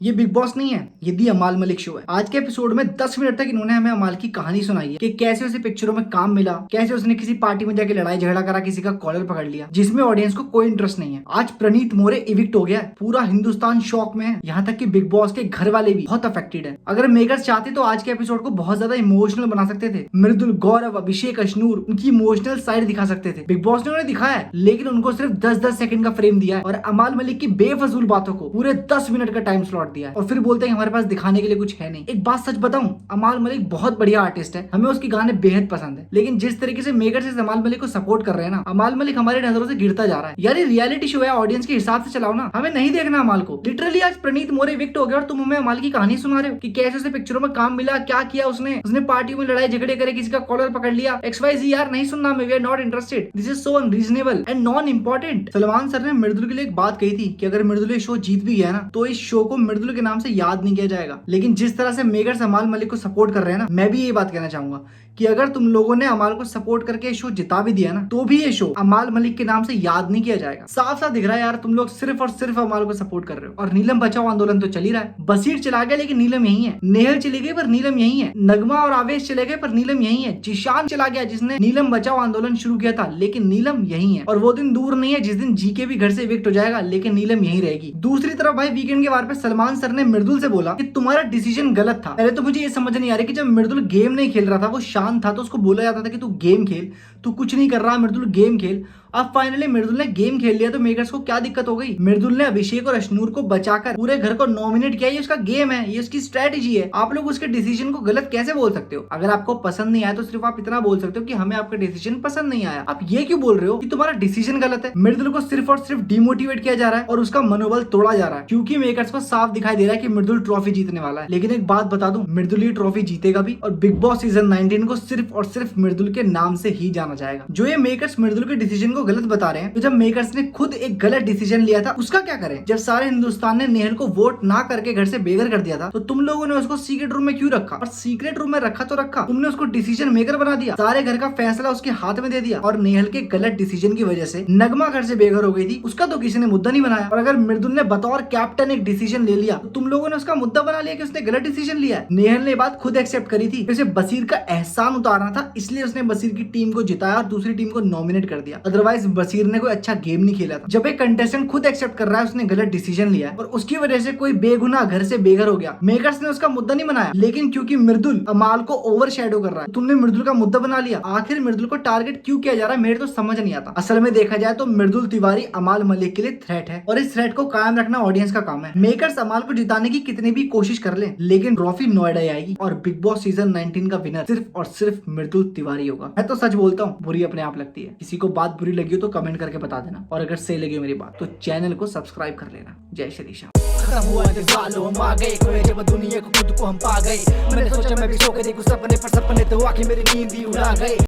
ये big boss नहीं है, ये दी अमाल मलिक शो है। आज के एपिसोड में 10 मिनट तक इन्होंने हमें अमाल की कहानी सुनाई है कि कैसे उसे पिक्चरों में काम मिला, कैसे उसने किसी पार्टी में जाके लड़ाई झगड़ा करा, किसी का कॉलर पकड़ लिया जिसमें ऑडियंस को कोई इंटरेस्ट नहीं है। आज प्रणीत मोरे इविक्ट हो गया है, पूरा हिंदुस्तान शॉक में है, यहाँ तक कि बिग बॉस के घर वाले भी बहुत अफेक्टेड है। अगर मेकर्स चाहते तो आज के एपिसोड को बहुत ज्यादा इमोशनल बना सकते थे। मृदुल, गौरव, अभिषेक, अशनूर उनकी इमोशनल साइड दिखा सकते थे। बिग बॉस ने उन्हें दिखाया है, लेकिन उनको सिर्फ 10-10 सेकंड का फ्रेम दिया है और अमाल मलिक की बेफजूल बातों को पूरे 10 मिनट का टाइम स्लॉट दिया है और फिर बोलते हैं हमारे पास दिखाने के लिए कुछ है नहीं। एक बात सच बताऊं, अमाल मलिक बहुत बढ़िया आर्टिस्ट है, हमें उसके गाने बेहद पसंद है, लेकिन जिस तरीके से मेकर्स इस अमाल मलिक को सपोर्ट कर रहे हैं ना, अमाल मलिक हमारी नजरों से गिरता जा रहा है। यार ये रियलिटी शो है, ऑडियंस के हिसाब से चलाओ ना, हमें नहीं देखना अमाल को। लिटरली आज प्रणीत मोरे विक्ट हो गया और तुम हमें अमाल की कहानी सुना रहे हो कि कैसे उसे पिक्चरों में काम मिला, क्या किया उसने पार्टी में लड़ाई झगड़े करे, किसी का कॉलर पकड़ लिया, XYZ। यार नहीं सुनना, we are not interested, this is so unreasonable and non important. Salman sir ने मृदुल के लिए एक बात कही थी कि अगर मृदुल ये शो जीत भी गया ना, तो इस शो को मृदुल के नाम से याद नहीं किया जाएगा। लेकिन जिस तरह से मेकर्स अमाल मलिक को सपोर्ट कर रहे हैं ना, मैं भी ये बात कहना चाहूंगा कि अगर तुम लोगों ने अमाल को सपोर्ट करके शो जिता भी दिया ना, तो भी ये शो अमाल मलिक के नाम से याद नहीं किया जाएगा। साफ साफ दिख रहा है यार, तुम लोग सिर्फ और सिर्फ अमाल को सपोर्ट कर रहे हो। और नीलम बचाओ आंदोलन तो चल ही रहा है। बसीर चला गया लेकिन नीलम यही है, नेहल चली गई पर नीलम यही है, नगमा और आवेश चले गए पर नीलम यही है, जिशान चला गया जिसने नीलम बचाओ आंदोलन शुरू किया था, लेकिन नीलम यही है। और वो दिन दूर नहीं है जिस दिन जीके भी घर से इविक्ट हो जाएगा, लेकिन नीलम यही रहेगी। दूसरी तरफ भाई वीकेंड के वार पे सलमान सर ने मृदुल से बोला कि तुम्हारा डिसीजन गलत था। पहले तो मुझे ये समझ नहीं आ रही कि जब मृदुल गेम नहीं खेल रहा था, वो शांत था, तो उसको बोला जाता था कि तू गेम खेल, तू कुछ नहीं कर रहा मृदुल, गेम खेल। अब फाइनली मृदुल ने गेम खेल लिया तो मेकर्स को क्या दिक्कत हो गई? मृदुल ने अभिषेक और अशनूर को बचाकर पूरे घर को नॉमिनेट किया। ये उसका गेम है, ये उसकी स्ट्रेटेजी है। आप लोग उसके डिसीजन को गलत कैसे बोल सकते हो? अगर आपको पसंद नहीं आया तो सिर्फ आप इतना बोल सकते हो कि हमें आपका डिसीजन पसंद नहीं आया। आप ये क्यों बोल रहे हो कि तुम्हारा डिसीजन गलत है? मृदुल को सिर्फ और सिर्फ डिमोटिवेट किया जा रहा है और उसका मनोबल तोड़ा जा रहा है, क्योंकि मेकर्स को साफ दिखाई दे रहा है कि मृदुल ट्रॉफी जीतने वाला है। लेकिन एक बात बता दूं, मृदुल ये ट्रॉफी जीतेगा भी और बिग बॉस सीजन 19 को सिर्फ और सिर्फ मृदुल के नाम से ही जाना जाएगा। जो ये मेकर्स मृदुल के डिसीजन को गलत बता रहे हैं, जब मेकर्स ने खुद एक गलत डिसीजन लिया था उसका क्या करें? जब सारे हिंदुस्तान ने नेहल को वोट ना करके घर से बेघर कर दिया था, तो तुम लोगों ने उसको सीक्रेट रूम में क्यों रखा? और सीक्रेट रूम में रखा तो रखा, तुमने उसको डिसीजन मेकर बना दिया, सारे घर का फैसला उसके हाथ में दे दिया। और नेहल के गलत डिसीजन की वजह से नगमा घर से बेघर हो गई थी, उसका तो किसी ने मुद्दा नहीं बनाया। और अगर मृदुल ने बतौर कैप्टन एक डिसीजन ले लिया, तो तुम लोगों ने उसका मुद्दा बना लिया कि उसने गलत डिसीजन लिया है। नेहल ने बात खुद एक्सेप्ट करी थी, उसे बसीर का एहसान उतारना था, इसलिए उसने बसीर की टीम को जिताया और दूसरी टीम को नॉमिनेट कर दिया। अदरवाइज बसीर ने कोई अच्छा गेम नहीं खेला था। जब एक कंटेस्टेंट खुद एक्सेप्ट कर रहा है उसने गलत डिसीजन लिया है और उसकी वजह से कोई बेगुनाह घर से बेघर हो गया, मेकर्स ने उसका मुद्दा नहीं बनाया, लेकिन क्योंकि मृदुल अमाल को ओवरशैडो कर रहा है, तुमने मृदुल का मुद्दा बना लिया। आखिर मृदुल को टारगेट क्यों किया जा रहा है, मेरे तो समझ नहीं आता। असल में देखा जाए तो मृदुल तिवारी अमाल मलिक के लिए थ्रेट है और इस थ्रेट को कायम रखना ऑडियंस का काम है। मेकर्स अमाल को जिताने की कितनी भी कोशिश कर ले, लेकिन ट्रॉफी नोएडा आएगी और बिग बॉस सीजन 19 का विनर सिर्फ और सिर्फ मृदुल तिवारी होगा। मैं तो सच बोलता हूँ, बुरी अपने आप लगती है। किसी को बात बुरी लगी हो तो कमेंट करके बता देना, और अगर सही लगी मेरी बात तो चैनल को सब्सक्राइब कर लेना। जय श्री श्याम। खत्म हुआ इंतजार, हम आ गए, खोए जब दुनिया को खुद को हम पा गए। मैंने सोचा मैं भी सो के देखूं सपने, पर सपने तो आके मेरी नींद ही उड़ा गए।